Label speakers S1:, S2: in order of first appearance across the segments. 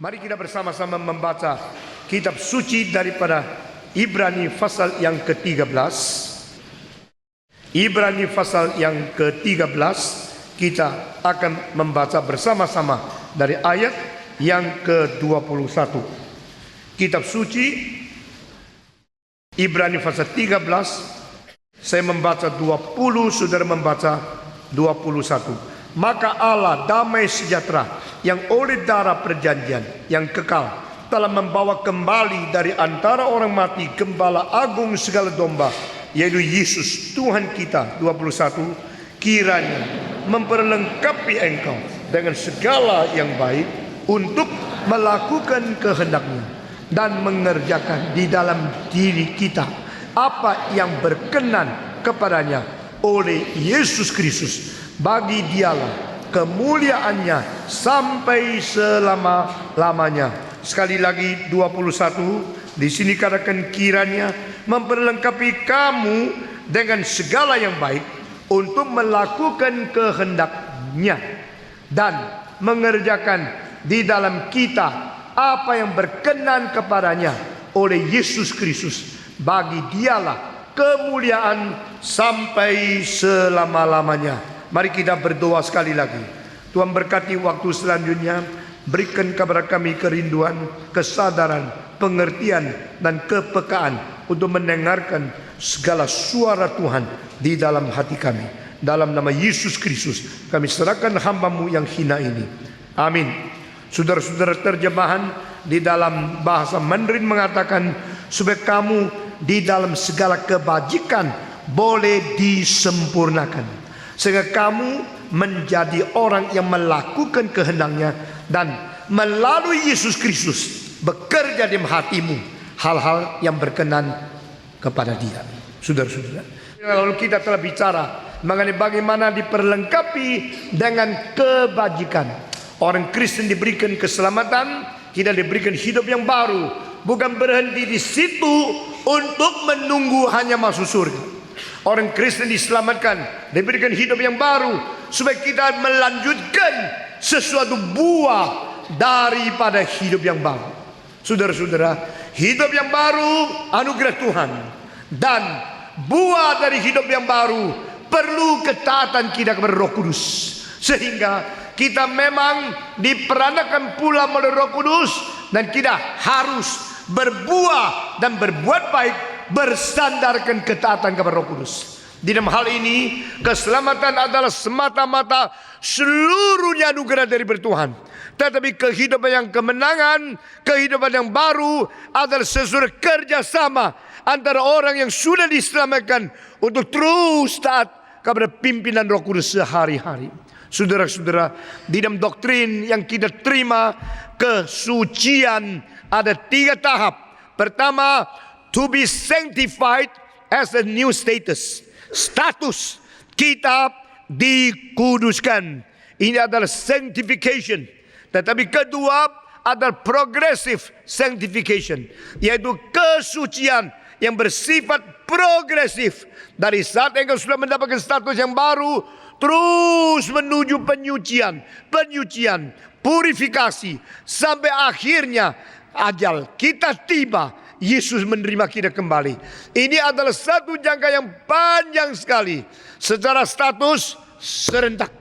S1: Mari kita bersama-sama membaca kitab suci daripada Ibrani pasal yang ke-13. Ibrani pasal yang ke-13, kita akan membaca bersama-sama dari ayat yang ke-21. Kitab suci Ibrani pasal 13, saya membaca 20, saudara membaca 21. Maka Allah damai sejahtera yang oleh darah perjanjian yang kekal telah membawa kembali dari antara orang mati Gembala agung segala domba, yaitu Yesus Tuhan kita. 21. Kiranya memperlengkapi engkau dengan segala yang baik untuk melakukan kehendak-Nya dan mengerjakan di dalam diri kita apa yang berkenan kepadanya oleh Yesus Kristus. Bagi Dialah kemuliaannya sampai selama-lamanya. Sekali lagi 21, di sini katakan kiranya memperlengkapi kamu dengan segala yang baik untuk melakukan kehendak-Nya dan mengerjakan di dalam kita apa yang berkenan kepadanya oleh Yesus Kristus. Bagi Dialah kemuliaan sampai selama-lamanya. Mari kita berdoa sekali lagi. Tuhan berkati waktu selanjutnya. Berikan kepada kami kerinduan, kesadaran, pengertian, dan kepekaan untuk mendengarkan segala suara Tuhan di dalam hati kami. Dalam nama Yesus Kristus kami serahkan hamba-Mu yang hina ini. Amin. Saudara-saudara, terjemahan di dalam bahasa Mandarin mengatakan supaya kamu di dalam segala kebajikan boleh disempurnakan, sehingga kamu menjadi orang yang melakukan kehendak-Nya dan melalui Yesus Kristus bekerja di hatimu hal-hal yang berkenan kepada Dia. Saudara-saudara, lalu kita telah bicara mengenai bagaimana diperlengkapi dengan kebajikan. Orang Kristen diberikan keselamatan, kita diberikan hidup yang baru. Bukan berhenti di situ untuk menunggu hanya masuk surga. Orang Kristen diselamatkan, diberikan hidup yang baru supaya kita melanjutkan sesuatu buah daripada hidup yang baru. Saudara-saudara, hidup yang baru anugerah Tuhan, dan buah dari hidup yang baru perlu ketaatan kita kepada Roh Kudus, sehingga kita memang diperanakan pula oleh Roh Kudus, dan kita harus berbuah dan berbuat baik bersandarkan ketaatan kepada Roh Kudus. Di dalam hal ini, keselamatan adalah semata-mata seluruhnya anugerah dari Tuhan. Tetapi kehidupan yang kemenangan, kehidupan yang baru adalah sesuatu kerjasama antara orang yang sudah diselamatkan untuk terus taat kepada pimpinan Roh Kudus sehari-hari. Saudara-saudara, di dalam doktrin yang kita terima, kesucian ada 3 tahap. Pertama, to be sanctified as a new status. Status kita dikuduskan. Ini adalah sanctification. Tetapi kedua adalah progressive sanctification, yaitu kesucian yang bersifat progresif. Dari saat engkau sudah mendapatkan status yang baru, terus menuju penyucian, purifikasi, sampai akhirnya ajal kita tiba, Yesus menerima kita kembali. Ini adalah satu jangka yang panjang sekali. Secara status serentak,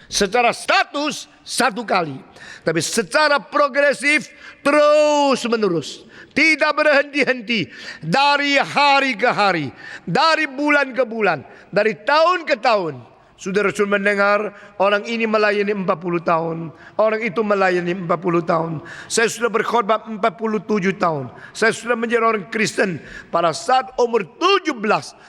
S1: secara status satu kali, tapi secara progresif terus menerus, tidak berhenti-henti, dari hari ke hari, dari bulan ke bulan, dari tahun ke tahun. Saudara sudah mendengar orang ini melayani 40 tahun, orang itu melayani 40 tahun. Saya sudah berkhotbah 47 tahun. Saya sudah menjadi orang Kristen pada saat umur 17.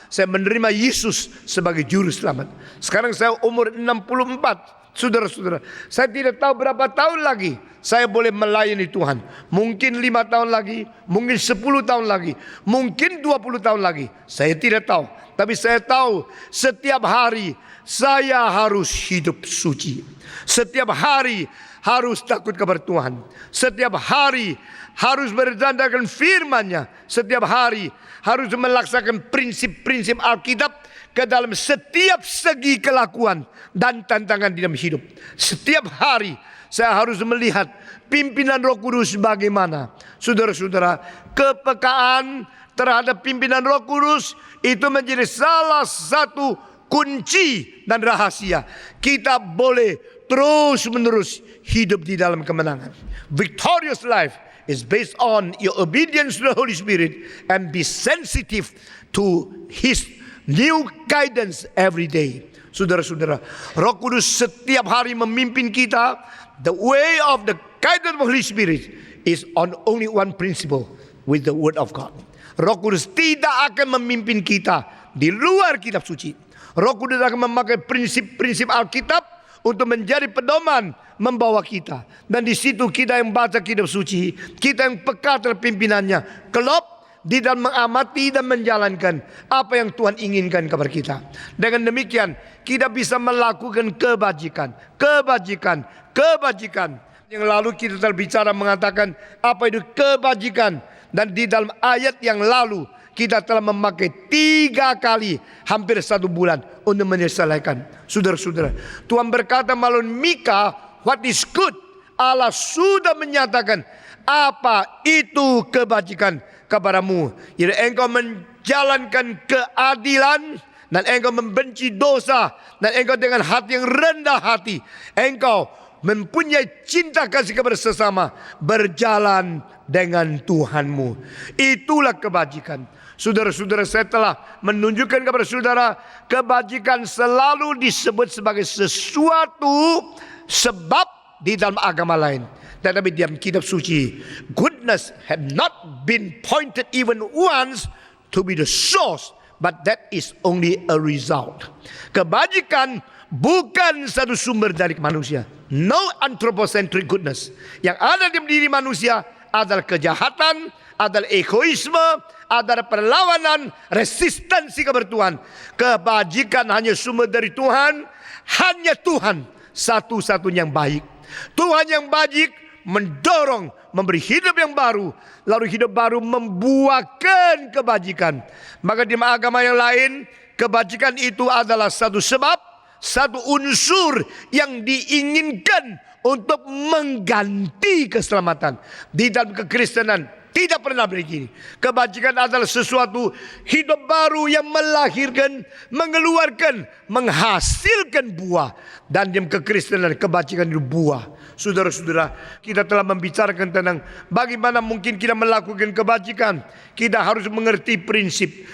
S1: Saya menerima Yesus sebagai juru selamat. Sekarang saya umur 64. Saudara-saudara, saya tidak tahu berapa tahun lagi saya boleh melayani Tuhan. Mungkin 5 tahun lagi, mungkin 10 tahun lagi, mungkin 20 tahun lagi. Saya tidak tahu. Tapi saya tahu setiap hari saya harus hidup suci. Setiap hari harus takut kepada Tuhan. Setiap hari harus bersandarkan firman-Nya. Setiap hari harus melaksanakan prinsip-prinsip Alkitab ke dalam setiap segi kelakuan dan tantangan di dalam hidup. Setiap hari saya harus melihat pimpinan Roh Kudus bagaimana. Saudara-saudara, kepekaan terhadap pimpinan Roh Kudus itu menjadi salah satu kunci dan rahasia. Kita boleh terus-menerus hidup di dalam kemenangan. Victorious life is based on your obedience to the Holy Spirit and be sensitive to His new guidance every day. Saudara-saudara, Roh Kudus setiap hari memimpin kita. The way of the guidance of Holy Spirit is on only one principle, with the Word of God. Roh Kudus tidak akan memimpin kita di luar kitab suci. Roh Kudus akan memakai prinsip-prinsip Alkitab untuk menjadi pedoman membawa kita. Dan di situ kita yang baca kitab suci, kita yang peka terhadap pimpinannya, kelop di dalam mengamati dan menjalankan apa yang Tuhan inginkan kepada kita. Dengan demikian kita bisa melakukan kebajikan. Yang lalu kita telah bicara mengatakan apa itu kebajikan. Dan di dalam ayat yang lalu kita telah memakai 3 kali hampir 1 bulan untuk menyelesaikan. Saudara-saudara, Tuhan berkata melalui Mika, what is good? Allah sudah menyatakan apa itu kebajikan kepadamu. Jadi engkau menjalankan keadilan dan engkau membenci dosa dan engkau dengan hati yang rendah hati, engkau mempunyai cinta kasih kepada sesama, berjalan dengan Tuhanmu. Itulah kebajikan. Saudara-saudara, saya telah menunjukkan kepada saudara, kebajikan selalu disebut sebagai sesuatu sebab di dalam agama lain. Tetapi di dalam kitab suci, goodness had not been pointed even once to be the source, but that is only a result. Kebajikan bukan satu sumber dari manusia. No anthropocentric goodness. Yang ada di diri manusia adalah kejahatan, adalah egoisme, adalah perlawanan, resistensi kepada Tuhan. Kebajikan hanya sumber dari Tuhan. Hanya Tuhan satu-satunya yang baik. Tuhan yang baik mendorong, memberi hidup yang baru. Lalu hidup baru membuahkan kebajikan. Maka di agama yang lain, kebajikan itu adalah satu sebab, satu unsur yang diinginkan untuk mengganti keselamatan. Di dalam kekristenan tidak pernah begini. Kebajikan adalah sesuatu hidup baru yang melahirkan, mengeluarkan, menghasilkan buah. Dan dalam kekristenan kebajikan itu buah. Saudara-saudara, kita telah membicarakan tentang bagaimana mungkin kita melakukan kebajikan. Kita harus mengerti prinsip,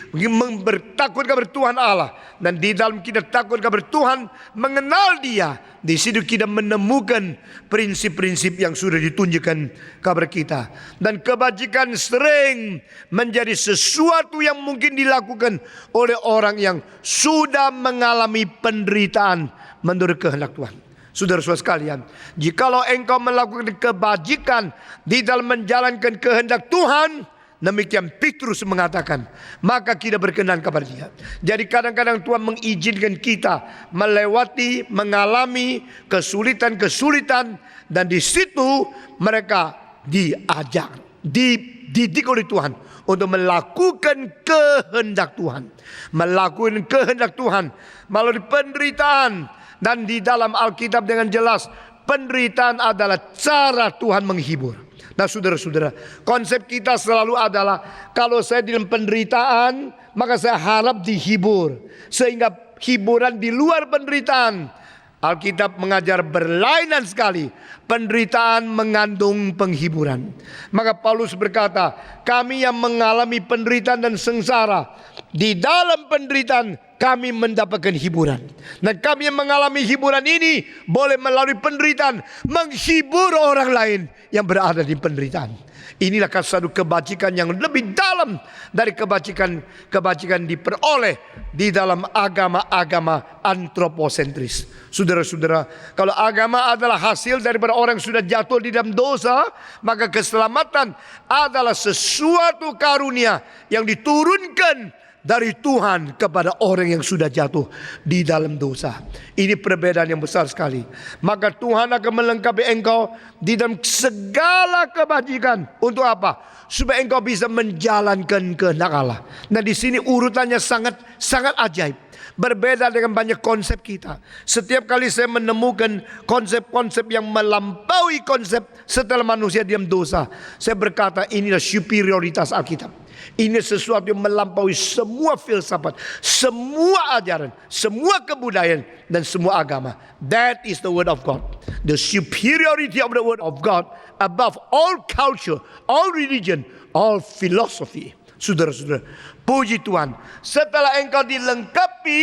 S1: bertakut kepada Tuhan Allah. Dan di dalam kita takut kepada Tuhan, mengenal Dia, di situ kita menemukan prinsip-prinsip yang sudah ditunjukkan kepada kita. Dan kebajikan sering menjadi sesuatu yang mungkin dilakukan oleh orang yang sudah mengalami penderitaan menurut kehendak Tuhan. Saudara-saudara sekalian, jikalau engkau melakukan kebajikan di dalam menjalankan kehendak Tuhan, demikian Petrus mengatakan, maka kita berkenan kepada Dia. Jadi kadang-kadang Tuhan mengizinkan kita melewati, mengalami kesulitan-kesulitan, dan di situ mereka diajar, dididik oleh Tuhan untuk melakukan kehendak Tuhan, melakukan kehendak Tuhan melalui penderitaan. Dan di dalam Alkitab dengan jelas, penderitaan adalah cara Tuhan menghibur. Nah saudara-saudara, konsep kita selalu adalah, kalau saya dalam penderitaan, maka saya harap dihibur. Sehingga hiburan di luar penderitaan. Alkitab mengajar berlainan sekali. Penderitaan mengandung penghiburan. Maka Paulus berkata, kami yang mengalami penderitaan dan sengsara, di dalam penderitaan kami mendapatkan hiburan. Dan kami yang mengalami hiburan ini boleh melalui penderitaan menghibur orang lain yang berada di penderitaan. Inilah satu kebajikan yang lebih dalam dari kebajikan diperoleh di dalam agama-agama antroposentris. Saudara-saudara, kalau agama adalah hasil daripada orang yang sudah jatuh di dalam dosa, maka keselamatan adalah sesuatu karunia yang diturunkan dari Tuhan kepada orang yang sudah jatuh di dalam dosa. Ini perbedaan yang besar sekali. Maka Tuhan akan melengkapi engkau di dalam segala kebajikan. Untuk apa? Supaya engkau bisa menjalankan kehendak Allah. Nah di sini urutannya sangat ajaib. Berbeda dengan banyak konsep kita. Setiap kali saya menemukan konsep-konsep yang melampaui konsep setelah manusia diam dosa, saya berkata inilah superioritas Alkitab. Ini sesuatu yang melampaui semua filsafat, semua ajaran, semua kebudayaan, dan semua agama. That is the word of God. The superiority of the word of God above all culture, all religion, all philosophy. Saudara-saudara, puji Tuhan. Setelah engkau dilengkapi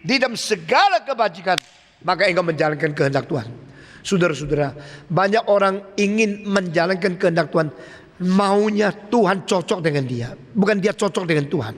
S1: di dalam segala kebajikan, maka engkau menjalankan kehendak Tuhan. Saudara-saudara, banyak orang ingin menjalankan kehendak Tuhan, maunya Tuhan cocok dengan dia, bukan dia cocok dengan Tuhan.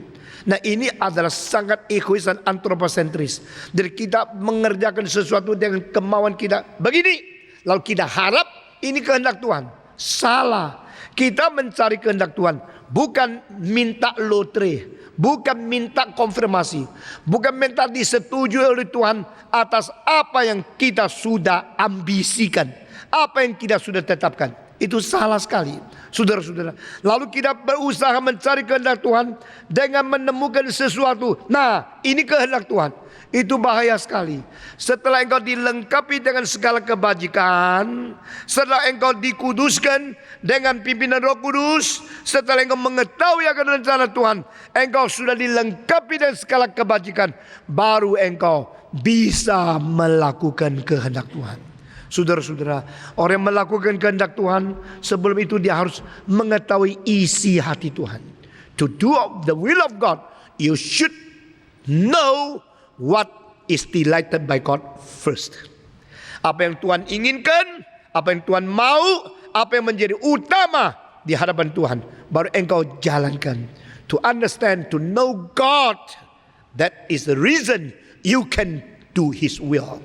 S1: Nah, ini adalah sangat egois dan antroposentris. Jadi kita mengerjakan sesuatu dengan kemauan kita begini, lalu kita harap ini kehendak Tuhan. Salah. Kita mencari kehendak Tuhan, bukan minta lotre, bukan minta konfirmasi, bukan minta disetujui oleh Tuhan atas apa yang kita sudah ambisikan, apa yang kita sudah tetapkan. Itu salah sekali, saudara-saudara. Lalu kita berusaha mencari kehendak Tuhan dengan menemukan sesuatu. Nah, ini kehendak Tuhan. Itu bahaya sekali. Setelah engkau dilengkapi dengan segala kebajikan, setelah engkau dikuduskan dengan pimpinan Roh Kudus, setelah engkau mengetahui akan rencana Tuhan, engkau sudah dilengkapi dengan segala kebajikan, baru engkau bisa melakukan kehendak Tuhan. Saudara-saudara, orang yang melakukan kehendak Tuhan, sebelum itu dia harus mengetahui isi hati Tuhan. To do the will of God, you should know what is delighted by God first. Apa yang Tuhan inginkan, apa yang Tuhan mau, apa yang menjadi utama di hadapan Tuhan, baru engkau jalankan. To understand, to know God, that is the reason you can do His will.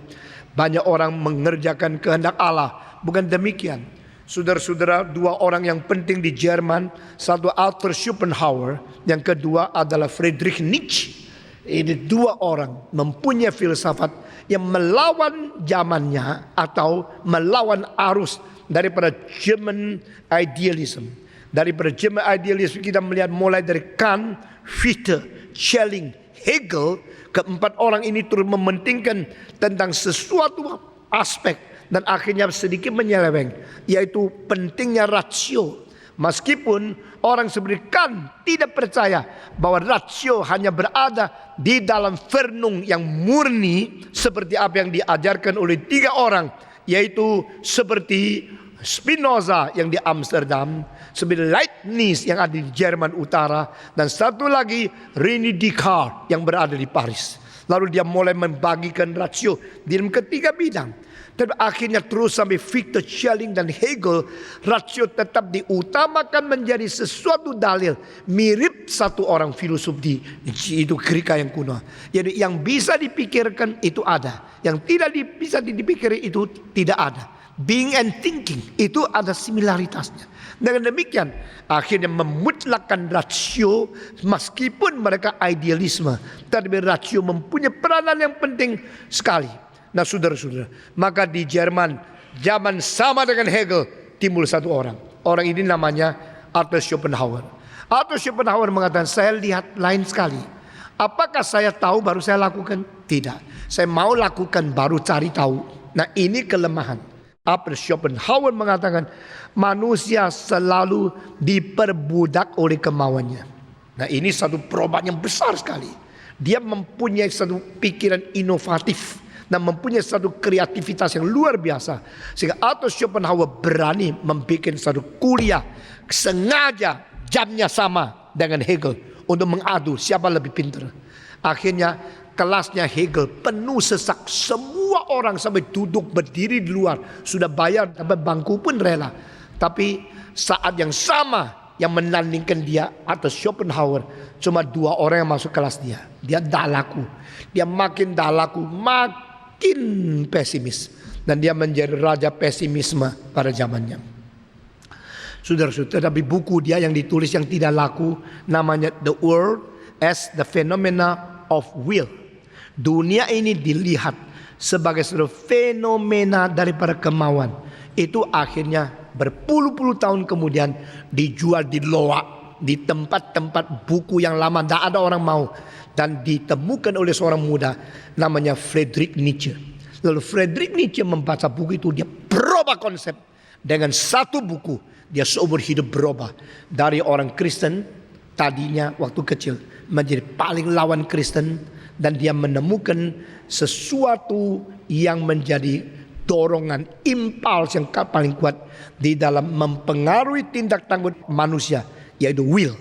S1: Banyak orang mengerjakan kehendak Allah, bukan demikian. Saudara-saudara, dua orang yang penting di Jerman, satu Arthur Schopenhauer, yang kedua adalah Friedrich Nietzsche. Ini dua orang mempunyai filsafat yang melawan zamannya atau melawan arus daripada German idealism. Daripada German idealism kita melihat mulai dari Kant, Fichte, Schelling, Hegel. Keempat orang ini terus mementingkan tentang sesuatu aspek dan akhirnya sedikit menyeleweng, yaitu pentingnya rasio. Meskipun orang seperti Kant tidak percaya bahwa rasio hanya berada di dalam Vernung yang murni seperti apa yang diajarkan oleh tiga orang, yaitu seperti Spinoza yang di Amsterdam, seperti Leibniz yang ada di Jerman Utara, dan satu lagi René Descartes yang berada di Paris. Lalu dia mulai membagikan rasio di dalam ketiga bidang. Tapi akhirnya terus sampai Fichte, Schelling dan Hegel, rasio tetap diutamakan menjadi sesuatu dalil mirip satu orang filosof di itu Greka yang kuno. Jadi yang bisa dipikirkan itu ada, yang tidak bisa dipikirkan itu tidak ada. Being and thinking itu ada similaritasnya. Dengan demikian akhirnya memutlakkan rasio, meskipun mereka idealisme, tapi rasio mempunyai peranan yang penting sekali. Nah, saudara-saudara, maka di Jerman zaman sama dengan Hegel timbul satu orang. Orang ini namanya Arthur Schopenhauer. Arthur Schopenhauer mengatakan, saya lihat lain sekali. Apakah saya tahu baru saya lakukan? Tidak. Saya mau lakukan baru cari tahu. Nah, ini kelemahan. Arthur Schopenhauer mengatakan manusia selalu diperbudak oleh kemauannya. Nah, ini satu perubahan yang besar sekali. Dia mempunyai satu pikiran inovatif dan mempunyai satu kreativitas yang luar biasa. Sehingga Arthur Schopenhauer berani membuat satu kuliah sengaja jamnya sama dengan Hegel untuk mengadu siapa lebih pintar. Akhirnya kelasnya Hegel penuh sesak. Semua orang sampai duduk berdiri di luar. Sudah bayar sampai bangku pun rela. Tapi saat yang sama yang menandingkan dia atau Schopenhauer, cuma dua orang yang masuk kelas dia. Dia dah laku. Dia makin dah laku, makin pesimis, dan dia menjadi raja pesimisme pada zamannya. Saudara-saudara, tapi buku dia yang ditulis yang tidak laku namanya The World as the Phenomena of Will. Dunia ini dilihat sebagai sebuah fenomena daripada kemauan. Itu akhirnya berpuluh-puluh tahun kemudian dijual di Loak di tempat-tempat buku yang lama tidak ada orang mau, dan ditemukan oleh seorang muda namanya Friedrich Nietzsche. Lalu Friedrich Nietzsche membaca buku itu, dia berubah konsep dengan satu buku. Dia seumur hidup berubah dari orang Kristen tadinya waktu kecil menjadi paling lawan Kristen, dan dia menemukan sesuatu yang menjadi dorongan, impuls yang paling kuat di dalam mempengaruhi tindak tanduk manusia, yaitu will.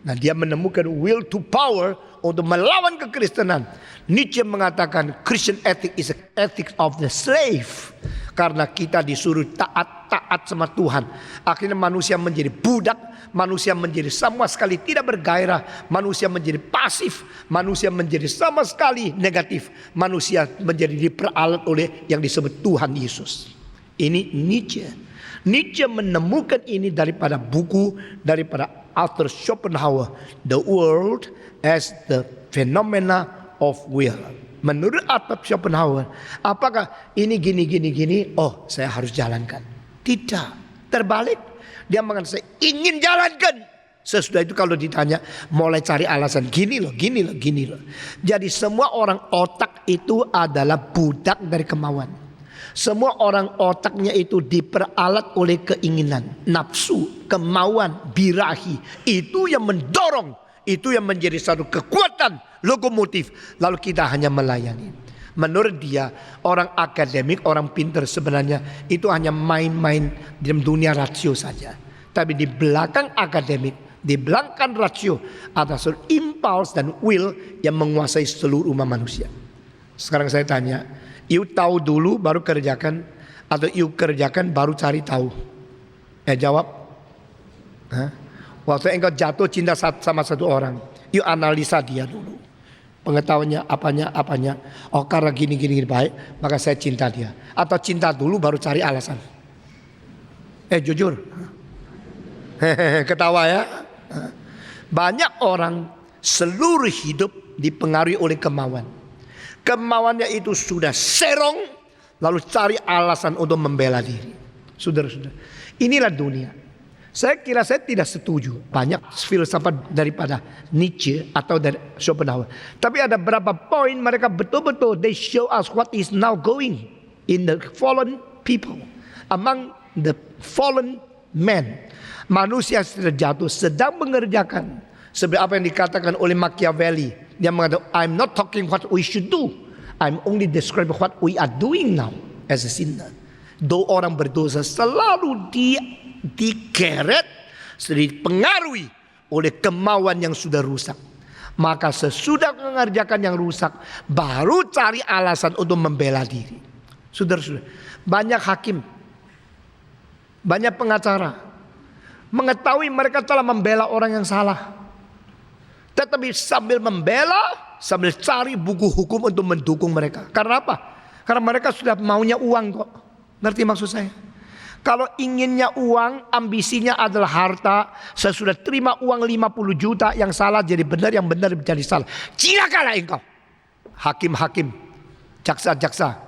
S1: Nah, dia menemukan will to power untuk melawan kekristenan. Nietzsche mengatakan Christian ethic is an ethic of the slave. Karena kita disuruh taat sama Tuhan. Akhirnya manusia menjadi budak. Manusia menjadi sama sekali tidak bergairah. Manusia menjadi pasif. Manusia menjadi sama sekali negatif. Manusia menjadi diperalat oleh yang disebut Tuhan Yesus. Ini Nietzsche. Nietzsche menemukan ini daripada buku daripada Arthur Schopenhauer, The World as the Phenomena of Will. Menurut Arthur Schopenhauer, apakah ini gini? Oh, saya harus jalankan. Tidak, terbalik. Dia mengatakan saya ingin jalankan. Sesudah itu kalau ditanya mulai cari alasan gini loh. Jadi semua orang otak itu adalah budak dari kemauan. Semua orang otaknya itu diperalat oleh keinginan, nafsu, kemauan, birahi. Itu yang mendorong, itu yang menjadi satu kekuatan lokomotif. Lalu kita hanya melayani. Menurut dia, orang akademik, orang pintar sebenarnya itu hanya main-main di dalam dunia rasio saja. Tapi di belakang akademik, di belakang rasio ada suatu impuls dan will yang menguasai seluruh umat manusia. Sekarang saya tanya, you tahu dulu baru kerjakan, atau you kerjakan baru cari tahu? Jawab. Waktu engkau jatuh cinta sama satu orang, you analisa dia dulu. Pengetahuannya apanya. Oh, karena gini baik, maka saya cinta dia. Atau cinta dulu baru cari alasan. Jujur. Ketawa ya. Banyak orang seluruh hidup dipengaruhi oleh kemauan. Kemauannya itu sudah serong, lalu cari alasan untuk membela diri. Saudara-saudara, inilah dunia. Saya kira saya tidak setuju banyak filsafat daripada Nietzsche atau dari Schopenhauer. Tapi ada beberapa poin mereka betul-betul they show us what is now going in the fallen people, among the fallen men. Manusia sudah jatuh sedang mengerjakan seperti apa yang dikatakan oleh Machiavelli. Dia mengatakan, I'm not talking what we should do, I'm only describing what we are doing now as a sinner. Doa orang berdosa selalu dikeret, dipengaruhi oleh kemauan yang sudah rusak. Maka sesudah mengerjakan yang rusak, baru cari alasan untuk membela diri. Saudara-saudara, banyak hakim, banyak pengacara mengetahui mereka telah membela orang yang salah, tetapi sambil membela, sambil cari buku hukum untuk mendukung mereka. Karena apa? Karena mereka sudah maunya uang kok. Ngerti maksud saya? Kalau inginnya uang, ambisinya adalah harta. Saya sudah terima uang 50 juta, yang salah jadi benar, yang benar jadi salah. Cilakalah engkau. Hakim-hakim, jaksa-jaksa,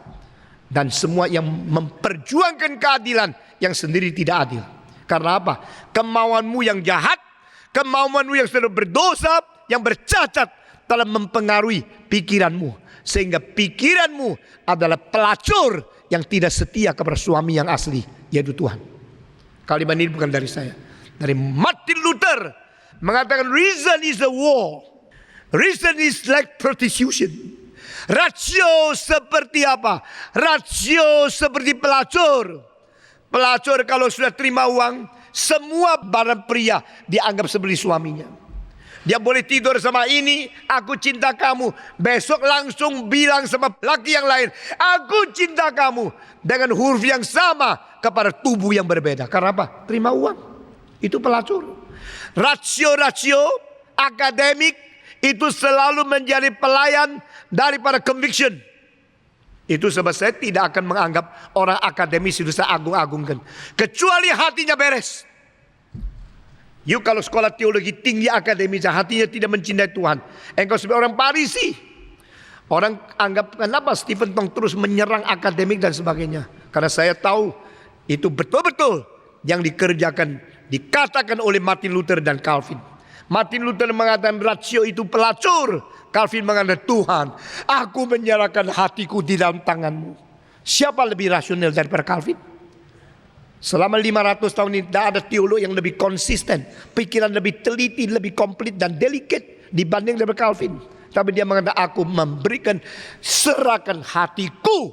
S1: dan semua yang memperjuangkan keadilan yang sendiri tidak adil. Karena apa? Kemauanmu yang jahat, kemauanmu yang sudah berdosa, yang bercacat telah mempengaruhi pikiranmu. Sehingga pikiranmu adalah pelacur yang tidak setia kepada suami yang asli, yaitu Tuhan. Kalimat ini bukan dari saya, dari Martin Luther, mengatakan reason is a war, reason is like prostitution. Rasio seperti apa? Rasio seperti pelacur. Pelacur kalau sudah terima uang, semua barang pria dianggap seperti suaminya. Dia boleh tidur sama ini, aku cinta kamu. Besok langsung bilang sama laki yang lain, aku cinta kamu. Dengan huruf yang sama kepada tubuh yang berbeda. Karena apa? Terima uang. Itu pelacur. Rasio-rasio akademik itu selalu menjadi pelayan daripada conviction. Itu sebab saya tidak akan menganggap orang akademis itu saya agung-agungkan, kecuali hatinya beres. You kalau sekolah teologi tinggi akademis, hatinya tidak mencintai Tuhan, engkau sebagai orang Farisi. Orang anggap kenapa Stephen Tong terus menyerang akademik dan sebagainya. Karena saya tahu itu betul-betul yang dikerjakan dikatakan oleh Martin Luther dan Calvin. Martin Luther mengatakan rasio itu pelacur. Calvin mengatakan, Tuhan, aku menyerahkan hatiku di dalam tangan-Mu. Siapa lebih rasional daripada Calvin? Selama 500 tahun ini tidak ada teolog yang lebih konsisten, pikiran lebih teliti, lebih komplit dan delicate dibanding daripada Calvin. Tapi dia mengatakan, aku memberikan, serahkan hatiku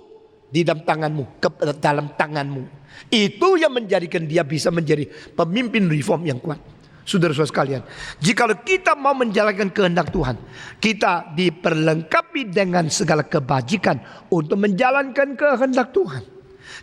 S1: di dalam tangan-Mu, ke dalam tangan-Mu. Itu yang menjadikan dia bisa menjadi pemimpin reform yang kuat. Saudara-saudara sekalian, jika kita mau menjalankan kehendak Tuhan, kita diperlengkapi dengan segala kebajikan untuk menjalankan kehendak Tuhan.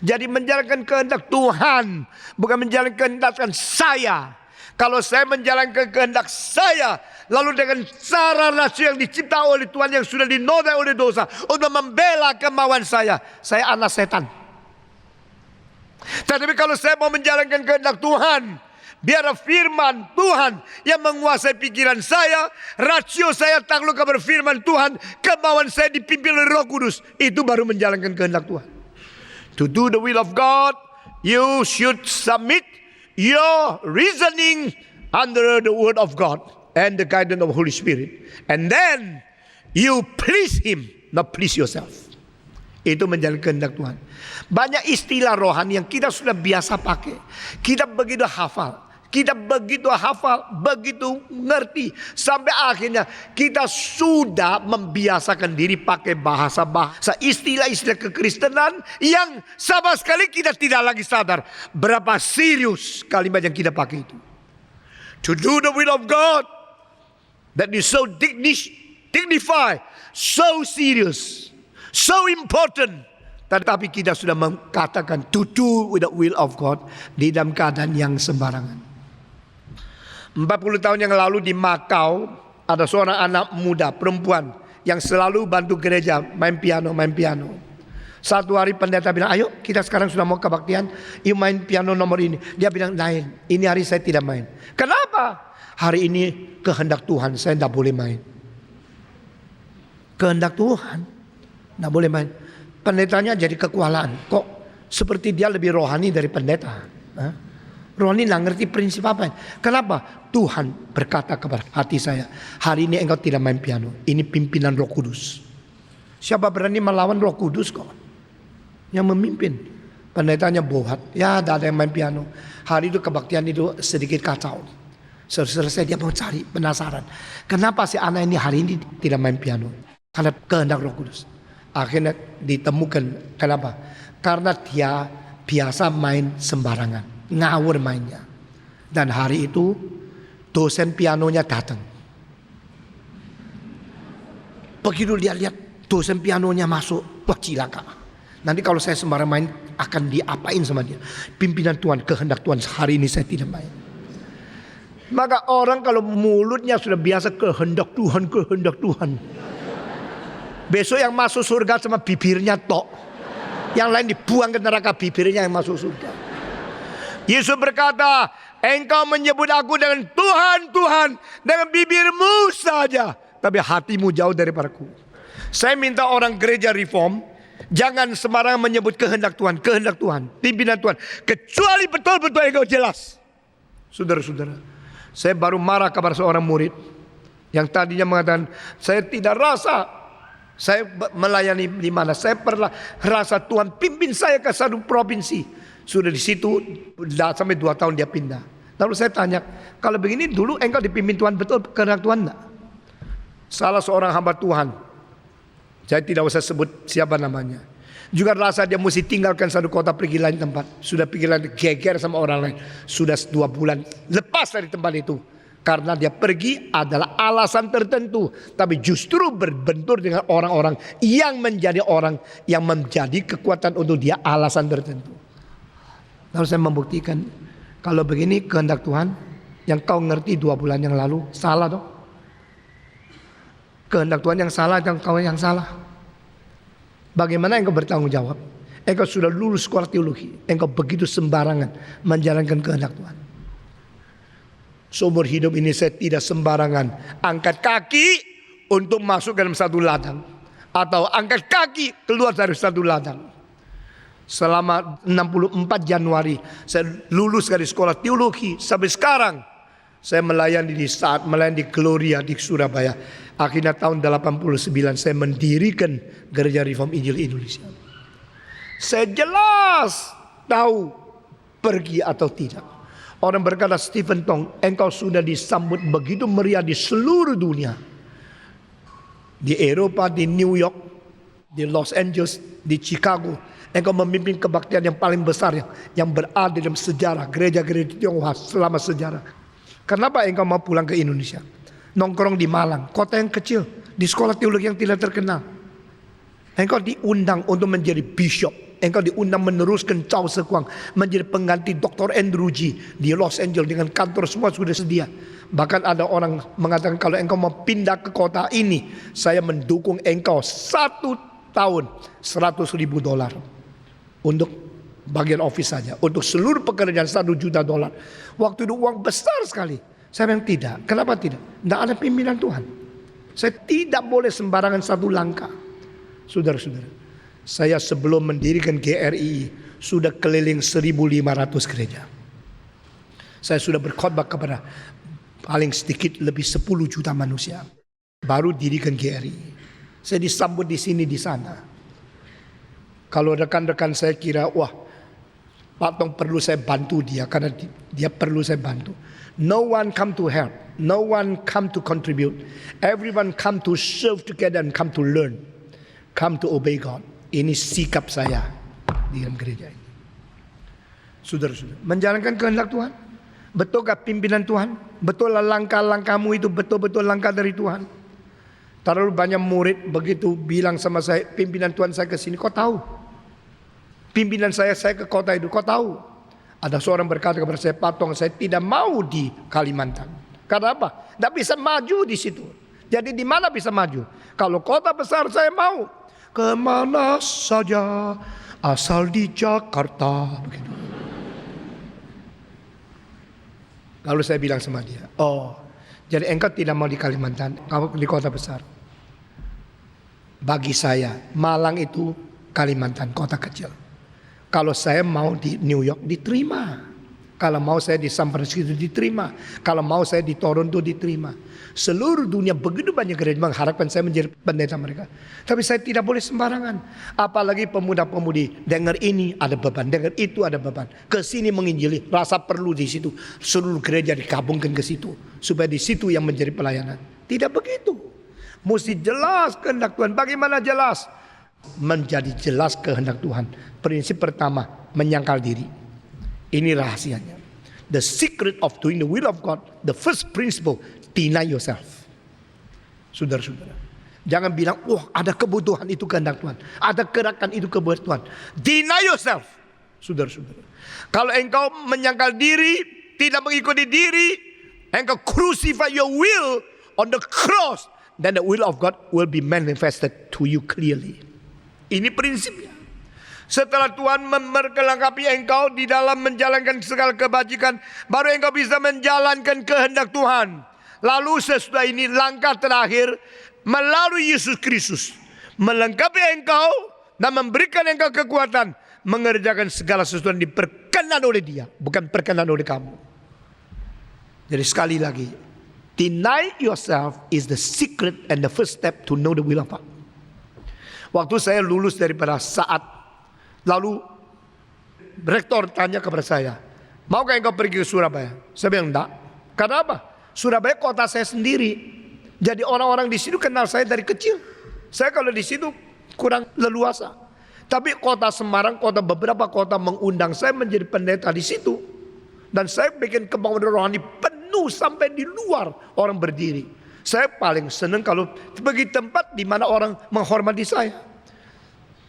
S1: Jadi menjalankan kehendak Tuhan, bukan menjalankan kehendak saya. Kalau saya menjalankan kehendak saya, lalu dengan cara rasio yang dicipta oleh Tuhan yang sudah dinodai oleh dosa, untuk membela kemauan saya anak setan. Tetapi kalau saya mau menjalankan kehendak Tuhan, biar firman Tuhan yang menguasai pikiran saya, rasio saya takluk kepada firman Tuhan, kemauan saya dipimpin oleh Roh Kudus, itu baru menjalankan kehendak Tuhan. To do the will of God, you should submit your reasoning under the word of God and the guidance of Holy Spirit. And then you please Him, not please yourself. Itu menjalankan kehendak Tuhan. Banyak istilah rohani yang kita sudah biasa pakai. Kita begitu hafal. Kita begitu hafal, begitu ngerti. Sampai akhirnya kita sudah membiasakan diri pakai bahasa-bahasa, istilah-istilah kekristenan yang sama sekali kita tidak lagi sadar berapa serius kalimat yang kita pakai itu. To do the will of God, that is so dignified, so serious, so important. Tetapi kita sudah mengatakan to do with the will of God di dalam keadaan yang sembarangan. 40 tahun yang lalu di Makau, ada seorang anak muda perempuan yang selalu bantu gereja main piano. Satu hari pendeta bilang, ayo kita sekarang sudah mau kebaktian, yuk main piano nomor ini. Dia bilang, lain, ini hari saya tidak main. Kenapa? Hari ini kehendak Tuhan, saya tidak boleh main. Kehendak Tuhan, tidak boleh main. Pendetanya jadi kekualaan. Kok seperti dia lebih rohani dari pendeta? Rohani tidak ngerti prinsip apa. Kenapa? Tuhan berkata kepada hati saya, hari ini engkau tidak main piano. Ini pimpinan Roh Kudus. Siapa berani melawan Roh Kudus kok? Yang memimpin. Pendetanya bohat. Ya tidak ada yang main piano. Hari itu kebaktian itu sedikit kacau. Selesai dia mau cari, penasaran. Kenapa si anak ini hari ini tidak main piano? Karena kehendak Roh Kudus. Akhirnya ditemukan. Kenapa? Karena dia biasa main sembarangan. Ngawur mainnya. Dan hari itu dosen pianonya datang. Begitu dia lihat dosen pianonya masuk, wah cilaka. Nanti kalau saya sembarang main akan diapain sama dia. Pimpinan Tuhan, kehendak Tuhan, hari ini saya tidak main. Maka orang kalau mulutnya sudah biasa kehendak Tuhan, kehendak Tuhan, besok yang masuk surga cuma bibirnya tok. Yang lain dibuang ke neraka, bibirnya yang masuk surga. Yesus berkata, engkau menyebut aku dengan Tuhan, Tuhan, dengan bibirmu saja, tapi hatimu jauh daripadaku. Saya minta orang gereja reform, jangan sembarangan menyebut kehendak Tuhan, pimpinan Tuhan, kecuali betul-betul engkau jelas. Saudara-saudara, saya baru marah kepada seorang murid yang tadinya mengatakan, saya tidak rasa saya melayani di mana. Saya pernah rasa Tuhan pimpin saya ke satu provinsi. Sudah di situ sampai 2 tahun dia pindah. Lalu saya tanya, kalau begini dulu engkau dipimpin Tuhan betul kehendak Tuhan enggak? Salah seorang hamba Tuhan, saya tidak usah sebut siapa namanya, juga rasa dia mesti tinggalkan satu kota pergi lain tempat. Sudah pergi lain, geger sama orang lain. Sudah 2 bulan lepas dari tempat itu. Karena dia pergi adalah alasan tertentu, tapi justru berbentur dengan orang-orang yang menjadi orang yang menjadi kekuatan untuk dia alasan tertentu. Lalu saya membuktikan, kalau begini kehendak Tuhan yang kau ngerti 2 bulan yang lalu salah dong. Kehendak Tuhan yang salah dan kau yang salah. Bagaimana engkau bertanggung jawab? Engkau sudah lulus sekolah teologi, engkau begitu sembarangan menjalankan kehendak Tuhan. Seumur hidup ini saya tidak sembarangan angkat kaki untuk masuk dalam satu ladang, atau angkat kaki keluar dari satu ladang. Selama 64 Januari saya lulus dari sekolah teologi. Sampai sekarang saya melayani di Gloria di Surabaya. Akhirnya tahun 89 saya mendirikan Gereja Reform Injil Indonesia. Saya jelas tahu pergi atau tidak. Orang berkata, Stephen Tong, engkau sudah disambut begitu meriah di seluruh dunia. Di Eropa, di New York, di Los Angeles, di Chicago. Engkau memimpin kebaktian yang paling besar yang berada dalam sejarah gereja-gereja Tionghoa selama sejarah. Kenapa engkau mau pulang ke Indonesia? Nongkrong di Malang, kota yang kecil, di sekolah teologi yang tidak terkenal. Engkau diundang untuk menjadi bishop. Engkau diundang meneruskan Chow Sekuang menjadi pengganti Dr. Andrew G di Los Angeles dengan kantor semua sudah sedia. Bahkan ada orang mengatakan kalau engkau mau pindah ke kota ini, saya mendukung engkau 1 tahun $100,000 untuk bagian office saja. Untuk seluruh pekerjaan $1 juta. Waktu itu uang besar sekali. Saya bilang tidak. Kenapa tidak? Tidak ada pimpinan Tuhan. Saya tidak boleh sembarangan satu langkah. Saudara-saudara, saya sebelum mendirikan GRI sudah keliling 1.500 gereja. Saya sudah berkhotbah kepada paling sedikit lebih 10 juta manusia. Baru dirikan GRI. Saya disambut di sini di sana. Kalau rekan-rekan saya kira, wah, Pak Tong perlu saya bantu dia karena dia perlu saya bantu. No one come to help, no one come to contribute. Everyone come to serve together and come to learn, come to obey God. Ini sikap saya di dalam gereja ini. Saudara-saudara, menjalankan kehendak Tuhan. Betulkah pimpinan Tuhan? Betul langkah-langkahmu itu betul-betul langkah dari Tuhan? Terlalu banyak murid begitu bilang sama saya, pimpinan Tuhan saya ke sini, kau tahu? Pimpinan saya ke kota itu, kau tahu? Ada seorang berkata kepada saya, Pak Tong, saya tidak mau di Kalimantan. Karena apa? Tidak bisa maju di situ. Jadi di mana bisa maju? Kalau kota besar saya mau. Kemana saja asal di Jakarta. Begitu. Lalu saya bilang sama dia, oh, jadi engkau tidak mau di Kalimantan, kamu di kota besar. Bagi saya, Malang itu Kalimantan, kota kecil. Kalau saya mau di New York diterima. Kalau mau saya di San Francisco diterima. Kalau mau saya di Toronto diterima. Seluruh dunia begitu banyak gereja mengharapkan saya menjadi pendeta mereka. Tapi saya tidak boleh sembarangan. Apalagi pemuda-pemudi. Dengar ini ada beban. Dengar itu ada beban. Kesini menginjili. Rasa perlu di situ. Seluruh gereja dikabungkan ke situ. Supaya di situ yang menjadi pelayanan. Tidak begitu. Mesti jelas kehendak Tuhan. Bagaimana jelas? Menjadi jelas kehendak Tuhan. Prinsip pertama, menyangkal diri. Ini rahasianya. The secret of doing the will of God, the first principle, deny yourself. Saudara-saudara, jangan bilang, wah, ada kebutuhan itu kehendak Tuhan, ada gerakan itu kebutuhan Tuhan. Deny yourself. Saudara-saudara, kalau engkau menyangkal diri, tidak mengikuti diri, engkau crucify your will on the cross, then the will of God will be manifested to you clearly. Ini prinsipnya. Setelah Tuhan memperlengkapi engkau di dalam menjalankan segala kebajikan, baru engkau bisa menjalankan kehendak Tuhan. Lalu sesudah ini langkah terakhir, melalui Yesus Kristus melengkapi engkau dan memberikan engkau kekuatan mengerjakan segala sesuatu yang diperkenan oleh Dia, bukan perkenan oleh kamu. Jadi sekali lagi, deny yourself is the secret and the first step to know the will of God. Waktu saya lulus daripada saat, lalu rektor tanya kepada saya, maukah engkau pergi ke Surabaya? Saya bilang enggak. Karena apa? Surabaya kota saya sendiri. Jadi orang-orang di situ kenal saya dari kecil. Saya kalau di situ kurang leluasa. Tapi kota Semarang, beberapa kota mengundang saya menjadi pendeta di situ. Dan saya bikin kemauan rohani penuh sampai di luar orang berdiri. Saya paling senang kalau pergi tempat di mana orang menghormati saya.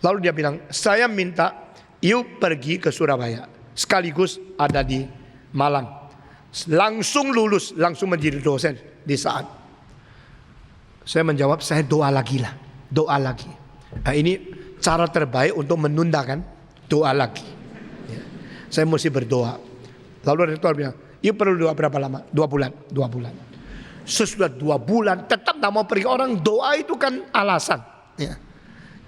S1: Lalu dia bilang, saya minta you pergi ke Surabaya. Sekaligus ada di Malang. Langsung lulus, langsung menjadi dosen di saat. Saya menjawab, saya doa lagi lah. Doa lagi. Nah, ini cara terbaik untuk menunda kan? Doa lagi. Ya. Saya mesti berdoa. Lalu rektor bilang, you perlu doa berapa lama? 2 bulan. 2 bulan. Sesudah 2 bulan tetap tak mau pergi. Orang doa itu kan alasan ya.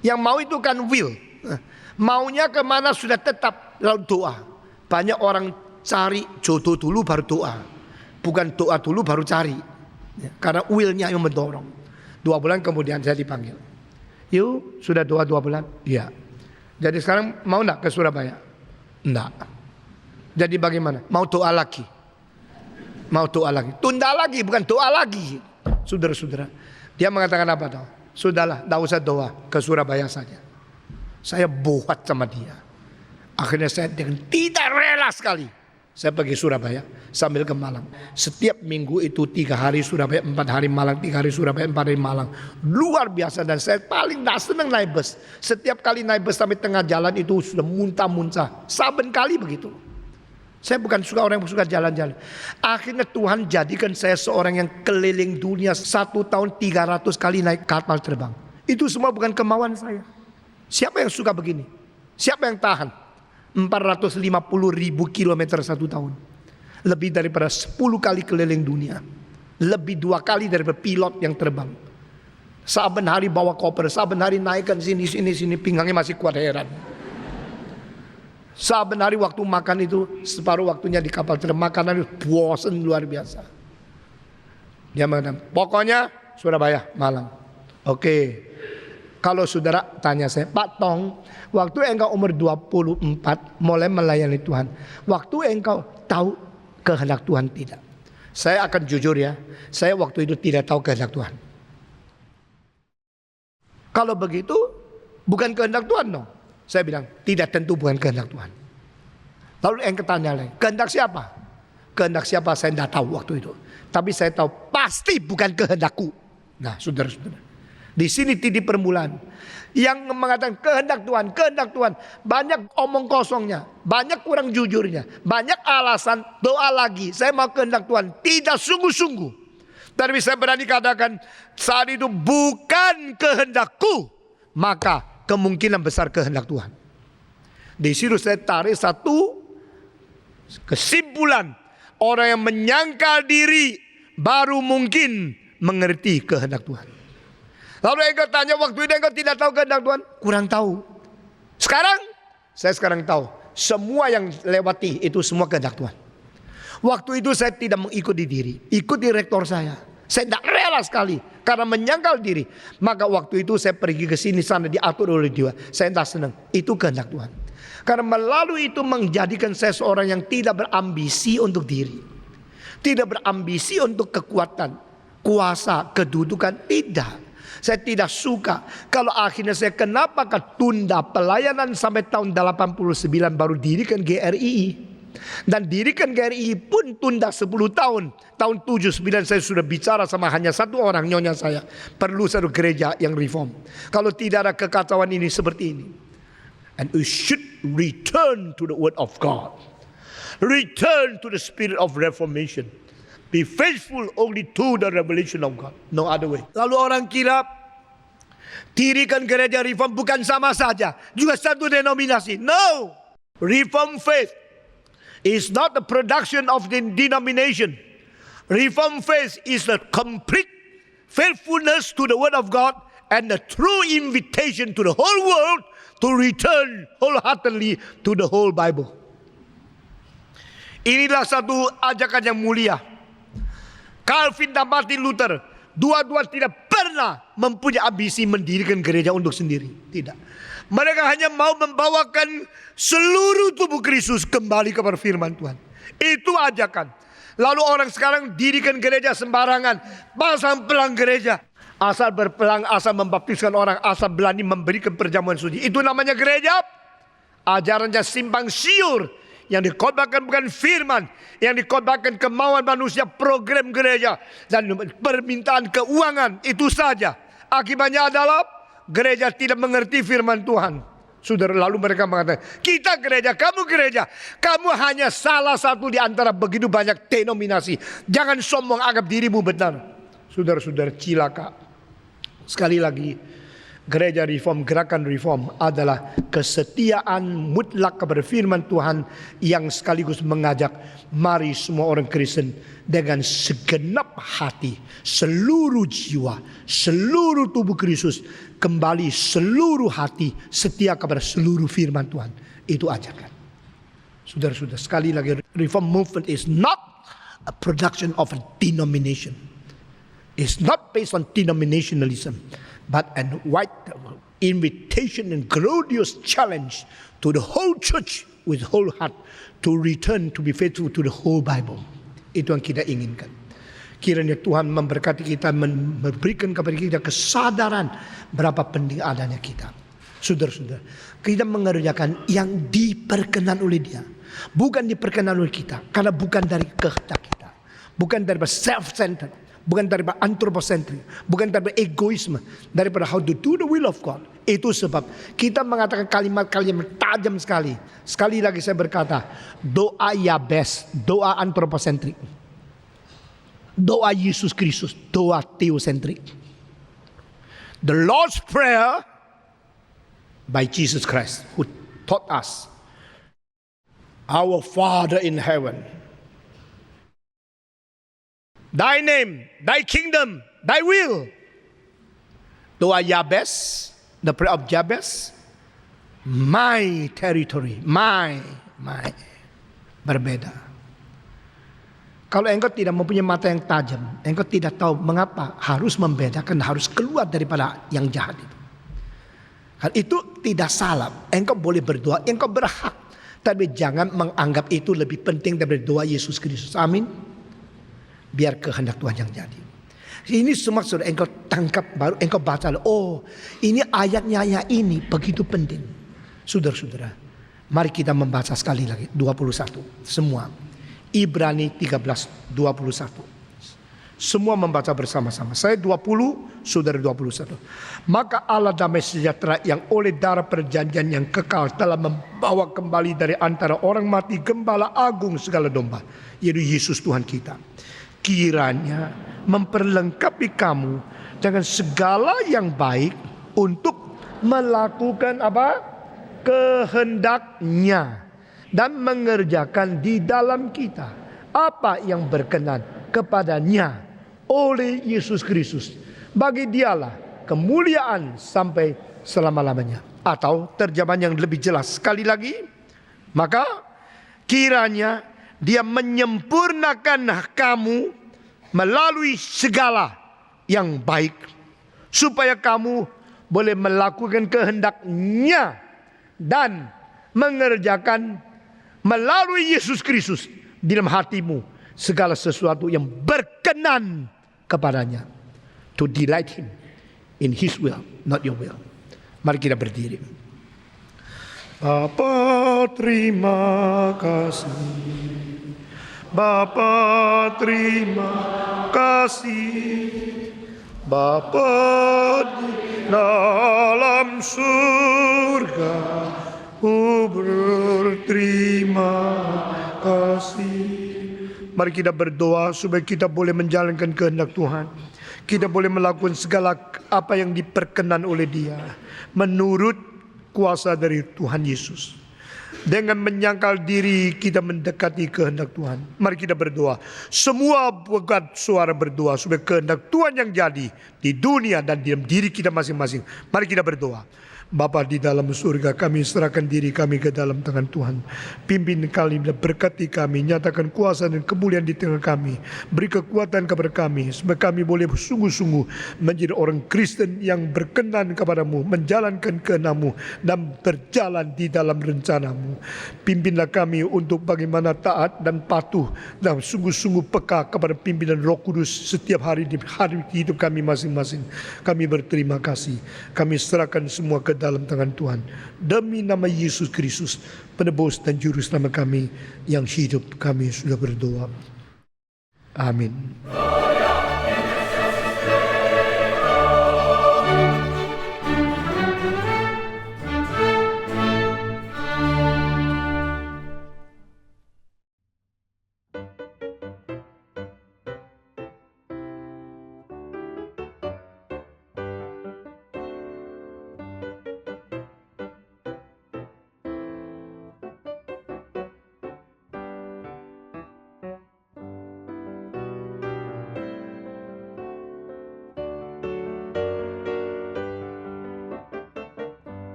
S1: Yang mau itu kan will. Maunya kemana sudah tetap, lalu doa. Banyak orang cari jodoh dulu baru doa, bukan doa dulu baru cari. Karena willnya yang mendorong. 2 bulan kemudian saya dipanggil. Yuk, sudah doa 2 bulan? Iya. Jadi sekarang mau enggak ke Surabaya? Enggak. Jadi bagaimana? Mau doa lagi? Mau doa lagi? Tunda lagi, bukan doa lagi. Saudara-saudara, dia mengatakan apa tahu? Sudahlah, tidak usah doa, ke Surabaya saja. Saya buat sama dia. Akhirnya saya dengan tidak rela sekali, saya pergi Surabaya sambil ke Malang. Setiap minggu itu 3 hari Surabaya, 4 hari Malang, 3 hari Surabaya, 4 hari Malang. Luar biasa, dan saya paling tidak senang naik bus. Setiap kali naik bus sampai tengah jalan itu sudah muntah-muntah. Saben kali begitu. Saya bukan suka orang yang suka jalan-jalan. Akhirnya Tuhan jadikan saya seorang yang keliling dunia 1 tahun 300 kali naik kapal terbang. Itu semua bukan kemauan saya. Siapa yang suka begini? Siapa yang tahan 450.000 kilometer 1 tahun? Lebih daripada 10 kali keliling dunia. Lebih 2 kali daripada pilot yang terbang. Saben hari bawa koper, saben hari naikkan sini, pinggangnya masih kuat, heran. Saben hari waktu makan itu separuh waktunya di kapal terbang, makanan itu bosan luar biasa. Dia mengatakan, pokoknya Surabaya, Malang. Oke. Kalau saudara tanya saya, Pak Tong, waktu engkau umur 24 mulai melayani Tuhan, waktu engkau tahu kehendak Tuhan tidak? Saya akan jujur ya, saya waktu itu tidak tahu kehendak Tuhan. Kalau begitu bukan kehendak Tuhan dong. Saya bilang, tidak, tentu bukan kehendak Tuhan. Lalu engkau tanya lagi, kehendak siapa? Kehendak siapa saya tidak tahu waktu itu. Tapi saya tahu pasti bukan kehendakku. Nah, saudara-saudara, di sini titik permulaan. Yang mengatakan kehendak Tuhan, kehendak Tuhan. Banyak omong kosongnya, banyak kurang jujurnya, banyak alasan, doa lagi. Saya mau kehendak Tuhan, tidak sungguh-sungguh. Tapi saya berani katakan, saat itu bukan kehendakku, maka kemungkinan besar kehendak Tuhan. Di situ saya tarik satu kesimpulan. Orang yang menyangkal diri baru mungkin mengerti kehendak Tuhan. Lalu engkau tanya, waktu itu engkau tidak tahu kehendak Tuhan? Kurang tahu. Sekarang, saya sekarang tahu. Semua yang lewati itu semua kehendak Tuhan. Waktu itu saya tidak mengikuti diri, ikuti rektor saya. Saya tidak rela sekali karena menyangkal diri. Maka waktu itu saya pergi ke sini sana diatur oleh dia. Saya tidak senang. Itu kehendak Tuhan. Karena melalui itu menjadikan saya seorang yang tidak berambisi untuk diri. Tidak berambisi untuk kekuatan, kuasa, kedudukan. Tidak. Saya tidak suka. Kalau akhirnya saya kenapa tunda pelayanan sampai tahun 89 baru dirikan GRII. Dan dirikan GRI pun tunda 10 tahun. Tahun 79 saya sudah bicara sama hanya satu orang, nyonya saya. Perlu satu gereja yang reform. Kalau tidak ada kekacauan ini seperti ini. And we should return to the word of God. Return to the spirit of reformation. Be faithful only to the revelation of God. No other way. Lalu orang kira dirikan gereja reform bukan sama saja. Juga satu denominasi. No. Reform faith is not the production of the denomination. Reform faith is the complete faithfulness to the word of God and the true invitation to the whole world to return wholeheartedly to the whole Bible. Inilah satu ajakan yang mulia. Calvin dan Martin Luther, dua-dua tidak pernah mempunyai ambisi mendirikan gereja untuk sendiri. Tidak. Mereka hanya mau membawakan seluruh tubuh Kristus kembali kepada firman Tuhan. Itu ajakan. Lalu orang sekarang dirikan gereja sembarangan. Pasang pelang gereja. Asal berpelang, asal membaptiskan orang, asal berani memberikan perjamuan suci. Itu namanya gereja. Ajarannya simpang siur. Yang dikhotbahkan bukan firman. Yang dikhotbahkan kemauan manusia, program gereja. Dan permintaan keuangan. Itu saja. Akibatnya adalah gereja tidak mengerti firman Tuhan. Saudara, lalu mereka mengatakan, kita gereja, kamu gereja. Kamu hanya salah satu di antara begitu banyak denominasi. Jangan sombong anggap dirimu benar. Saudara-saudara, cilaka. Sekali lagi, gereja reform, gerakan reform adalah kesetiaan mutlak kepada firman Tuhan yang sekaligus mengajak mari semua orang Kristen dengan segenap hati, seluruh jiwa, seluruh tubuh Kristus kembali seluruh hati setia kepada seluruh firman Tuhan. Itu ajarkan. Saudara-saudara, sekali lagi, reform movement is not a production of a denomination. It's not based on denominationalism, but an wide invitation and glorious challenge to the whole church with whole heart to return to be faithful to the whole Bible. Itu yang kita inginkan. Kiranya Tuhan memberkati kita, memberikan kepada kita kesadaran berapa penting adanya kita. Saudara-saudara, kita mengerjakan yang diperkenan oleh Dia, bukan diperkenan oleh kita, karena bukan dari kehendak kita, bukan dari self-centered, bukan daripada anthropocentrik, bukan daripada egoisme, daripada how to do the will of God. Itu sebab kita mengatakan kalimat-kalimat tajam sekali. Sekali lagi saya berkata, doa Yabes, doa anthropocentrik, doa Yesus Kristus, doa theocentrik. The Lord's Prayer by Jesus Christ, who taught us, Our Father in heaven, Thy name, Thy kingdom, Thy will. Doa Yabes, the prayer of Jabez, my territory, my. Berbeda. Kalau engkau tidak mempunyai mata yang tajam, engkau tidak tahu mengapa harus membedakan, harus keluar daripada yang jahat itu. Hal itu tidak salah. Engkau boleh berdoa, engkau berhak. Tapi jangan menganggap itu lebih penting daripada doa Yesus Kristus. Amin. Biar kehendak Tuhan yang jadi. Ini semua sudah engkau tangkap, baru engkau baca. Oh, ini ayatnya yang ini begitu penting. Saudara-saudara, mari kita membaca sekali lagi 21 semua. Ibrani 13:21. Semua membaca bersama-sama. Saya 20, saudara 21. Maka Allah damai sejahtera yang oleh darah perjanjian yang kekal telah membawa kembali dari antara orang mati gembala agung segala domba, yaitu Yesus Tuhan kita. Kiranya memperlengkapi kamu dengan segala yang baik untuk melakukan apa? Kehendaknya dan mengerjakan di dalam kita apa yang berkenan kepadanya oleh Yesus Kristus. Bagi Dialah kemuliaan sampai selama-lamanya. Atau terjemahan yang lebih jelas sekali lagi, maka kiranya Dia menyempurnakan kamu melalui segala yang baik, supaya kamu boleh melakukan kehendak-Nya dan mengerjakan melalui Yesus Kristus di dalam hatimu segala sesuatu yang berkenan kepadanya. To delight Him in His will, not your will. Mari kita berdiri. Bapa terima kasih, Bapa terima kasih, Bapa di dalam surga, berterima kasih. Mari kita berdoa supaya kita boleh menjalankan kehendak Tuhan. Kita boleh melakukan segala apa yang diperkenan oleh Dia menurut kuasa dari Tuhan Yesus. Dengan menyangkal diri kita mendekati kehendak Tuhan. Mari kita berdoa. Semua bukan suara berdoa supaya kehendak Tuhan yang jadi di dunia dan di dalam diri kita masing-masing. Mari kita berdoa. Bapa di dalam surga, kami serahkan diri kami ke dalam tangan Tuhan. Pimpin kami dan berkati kami, nyatakan kuasa dan kemuliaan di tengah kami. Beri kekuatan kepada kami supaya kami boleh sungguh-sungguh menjadi orang Kristen yang berkenan kepadamu, menjalankan kehendak-Mu dan berjalan di dalam rencana-Mu. Pimpinlah kami untuk bagaimana taat dan patuh dan sungguh-sungguh peka kepada pimpinan Roh Kudus setiap hari di hari hidup kami masing-masing. Kami berterima kasih. Kami serahkan semua ke dalam tangan Tuhan. Demi nama Yesus Kristus, penebus dan juru selamat kami yang hidup, kami sudah berdoa. Amin.